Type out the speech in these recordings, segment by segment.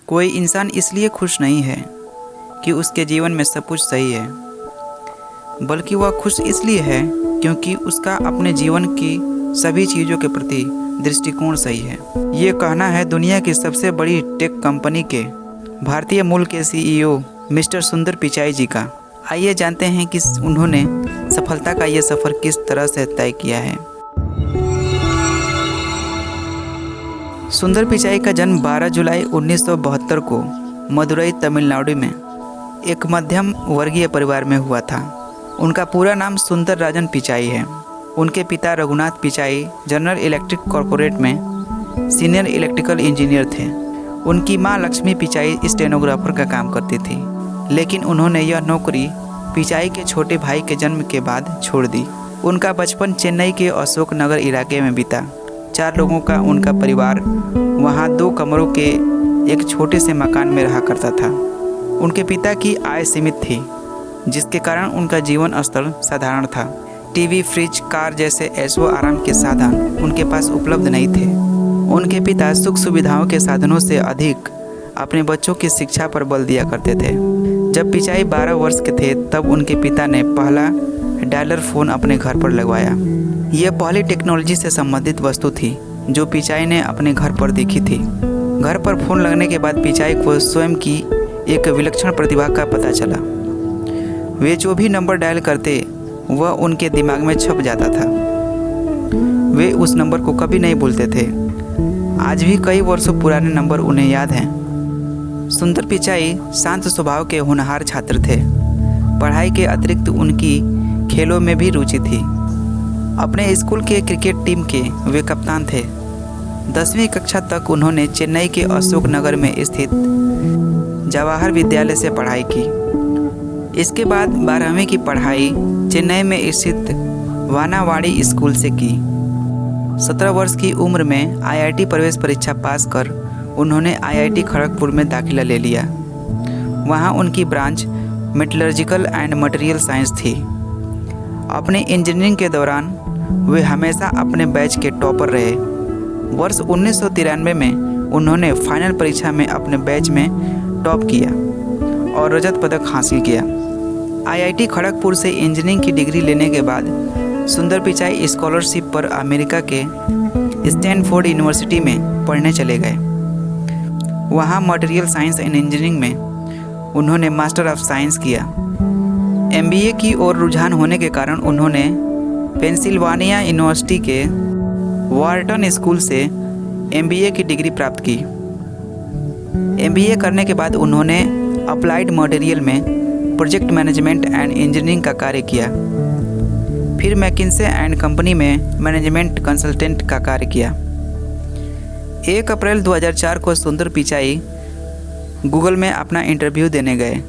कोई इंसान इसलिए खुश नहीं है कि उसके जीवन में सब कुछ सही है, बल्कि वह खुश इसलिए है क्योंकि उसका अपने जीवन की सभी चीज़ों के प्रति दृष्टिकोण सही है। ये कहना है दुनिया की सबसे बड़ी टेक कंपनी के भारतीय मूल के सीईओ मिस्टर सुंदर पिचाई जी का। आइए जानते हैं कि उन्होंने सफलता का ये सफ़र किस तरह से तय किया है। सुंदर पिचाई का जन्म 12 जुलाई 1972 को मदुरई तमिलनाडु में एक मध्यम वर्गीय परिवार में हुआ था। उनका पूरा नाम सुंदर राजन पिचाई है। उनके पिता Raghunath Pichai general electric corporate में सीनियर इलेक्ट्रिकल इंजीनियर थे। उनकी मां लक्ष्मी पिचाई स्टेनोग्राफर का काम करती थी, लेकिन उन्होंने यह नौकरी पिचाई के छोटे भाई के जन्म के बाद छोड़ दी। उनका बचपन चेन्नई के अशोक नगर इलाके में बीता। 4 लोगों का उनका परिवार वहां 2 कमरों के एक छोटे से मकान में रहा करता था। उनके पिता की आय सीमित थी, जिसके कारण उनका जीवन स्तर साधारण था। टीवी, फ्रिज, कार जैसे ऐशो आराम के साधन उनके पास उपलब्ध नहीं थे। उनके पिता सुख सुविधाओं के साधनों से अधिक अपने बच्चों की शिक्षा पर बल दिया करते थे। जब पिचाई 12 वर्ष के थे तब उनके पिता ने पहला डायलर फ़ोन अपने घर पर लगवाया। यह पहली टेक्नोलॉजी से संबंधित वस्तु थी जो पिचाई ने अपने घर पर देखी थी। घर पर फ़ोन लगने के बाद पिचाई को स्वयं की एक विलक्षण प्रतिभा का पता चला। वे जो भी नंबर डायल करते वह उनके दिमाग में छप जाता था। वे उस नंबर को कभी नहीं भूलते थे। आज भी कई वर्षों पुराने नंबर उन्हें याद हैं। सुंदर पिचाई शांत स्वभाव के होनहार छात्र थे। पढ़ाई के अतिरिक्त उनकी खेलों में भी रुचि थी। अपने स्कूल के क्रिकेट टीम के वे कप्तान थे। 10वीं कक्षा तक उन्होंने चेन्नई के अशोक नगर में स्थित जवाहर विद्यालय से पढ़ाई की। इसके बाद 12वीं की पढ़ाई चेन्नई में स्थित वानावाड़ी स्कूल से की। 17 वर्ष की उम्र में आईआईटी प्रवेश परीक्षा पास कर उन्होंने आईआईटी खड़गपुर में दाखिला ले लिया। वहां उनकी branch metallurgical and material science थी। अपने इंजीनियरिंग के दौरान वे हमेशा अपने बैच के टॉपर रहे। वर्ष 1993 में उन्होंने फाइनल परीक्षा में अपने बैच में टॉप किया और रजत पदक हासिल किया। आईआईटी खड़गपुर से इंजीनियरिंग की डिग्री लेने के बाद सुंदर पिचाई स्कॉलरशिप पर अमेरिका के स्टैनफोर्ड यूनिवर्सिटी में पढ़ने चले गए। वहां मटेरियल साइंस एंड इंजीनियरिंग में उन्होंने मास्टर ऑफ साइंस किया। एमबीए की ओर रुझान होने के कारण उन्होंने पेंसिल्वानिया यूनिवर्सिटी के वार्टन स्कूल से एमबीए की डिग्री प्राप्त की। एमबीए करने के बाद उन्होंने अप्लाइड मटेरियल में प्रोजेक्ट मैनेजमेंट एंड इंजीनियरिंग का कार्य किया। फिर मैकिन्से एंड कंपनी में मैनेजमेंट कंसल्टेंट का कार्य किया। 1 अप्रैल 2004 को सुंदर पिचाई गूगल में अपना इंटरव्यू देने गए।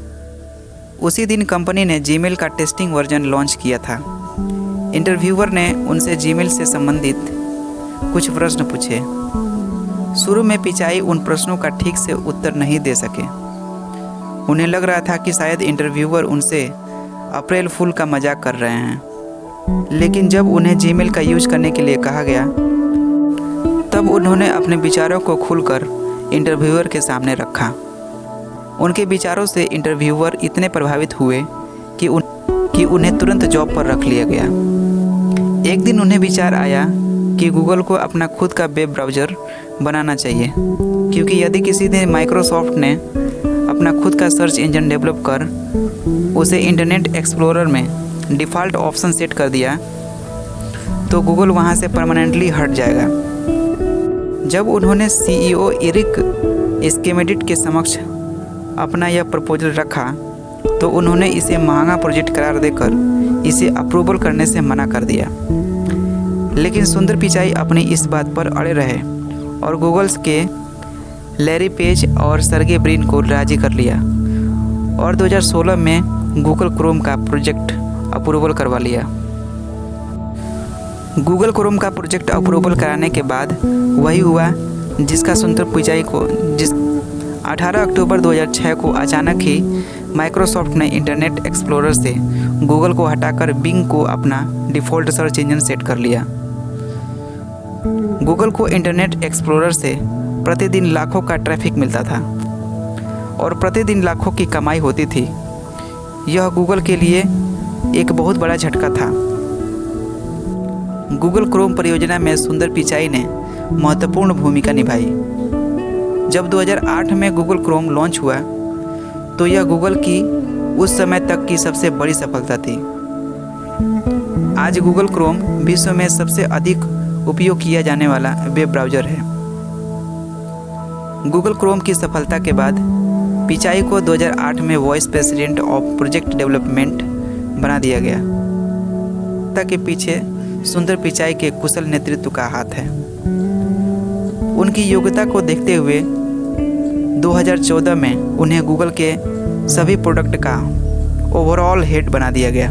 उसी दिन कंपनी ने जीमेल का टेस्टिंग वर्जन लॉन्च किया था। इंटरव्यूअर ने उनसे जीमेल से संबंधित कुछ प्रश्न पूछे। शुरू में पिचाई उन प्रश्नों का ठीक से उत्तर नहीं दे सके। उन्हें लग रहा था कि शायद इंटरव्यूअर उनसे अप्रैल फूल का मजाक कर रहे हैं। लेकिन जब उन्हें जीमेल का यूज करने के लिए कहा गया तब उन्होंने अपने विचारों को खुलकर इंटरव्यूअर के सामने रखा। उनके विचारों से इंटरव्यूअर इतने प्रभावित हुए कि उन्हें तुरंत जॉब पर रख लिया गया। एक दिन उन्हें विचार आया कि गूगल को अपना खुद का वेब ब्राउज़र बनाना चाहिए, क्योंकि यदि किसी दिन माइक्रोसॉफ्ट ने अपना खुद का सर्च इंजन डेवलप कर उसे इंटरनेट एक्सप्लोरर में डिफ़ॉल्ट ऑप्शन सेट कर दिया तो गूगल वहां से परमानेंटली हट जाएगा। जब उन्होंने सीईओ एरिक स्किमेडिट के समक्ष अपना यह प्रपोजल रखा तो उन्होंने इसे महंगा प्रोजेक्ट करार देकर इसे अप्रूवल करने से मना कर दिया। लेकिन सुंदर पिचाई अपनी इस बात पर अड़े रहे और गूगल्स के लैरी पेज और सर्गे ब्रिन को राजी कर लिया और 2016 में गूगल क्रोम का प्रोजेक्ट अप्रूवल करवा लिया। गूगल क्रोम का प्रोजेक्ट अप्रूवल कराने के बाद वही हुआ जिसका सुंदर पिचाई को 18 अक्टूबर 2006 को अचानक ही माइक्रोसॉफ्ट ने इंटरनेट एक्सप्लोरर से गूगल को हटाकर बिंग को अपना डिफ़ॉल्ट सर्च इंजन सेट कर लिया। गूगल को इंटरनेट एक्सप्लोरर से प्रतिदिन लाखों का ट्रैफिक मिलता था। और प्रतिदिन लाखों की कमाई होती थी। यह गूगल के लिए एक बहुत बड़ा झटका था। गूगल क्रोम परियोजना में सुंदर पिचाई ने महत्वपूर्ण भूमिका निभाई। जब 2008 में गूगल क्रोम लॉन्च हुआ तो यह गूगल की उस समय तक की सबसे बड़ी सफलता थी। आज गूगल क्रोम विश्व में सबसे अधिक उपयोग किया जाने वाला वेब ब्राउज़र है। गूगल क्रोम की सफलता के बाद पिचाई को 2008 में vice president of project development बना दिया गया। ताकि पीछे सुंदर पिचाई के कुशल नेतृत्व का हाथ है। उनकी योग्यता को देखते हुए 2014 में उन्हें गूगल के सभी प्रोडक्ट का ओवरऑल हेड बना दिया गया।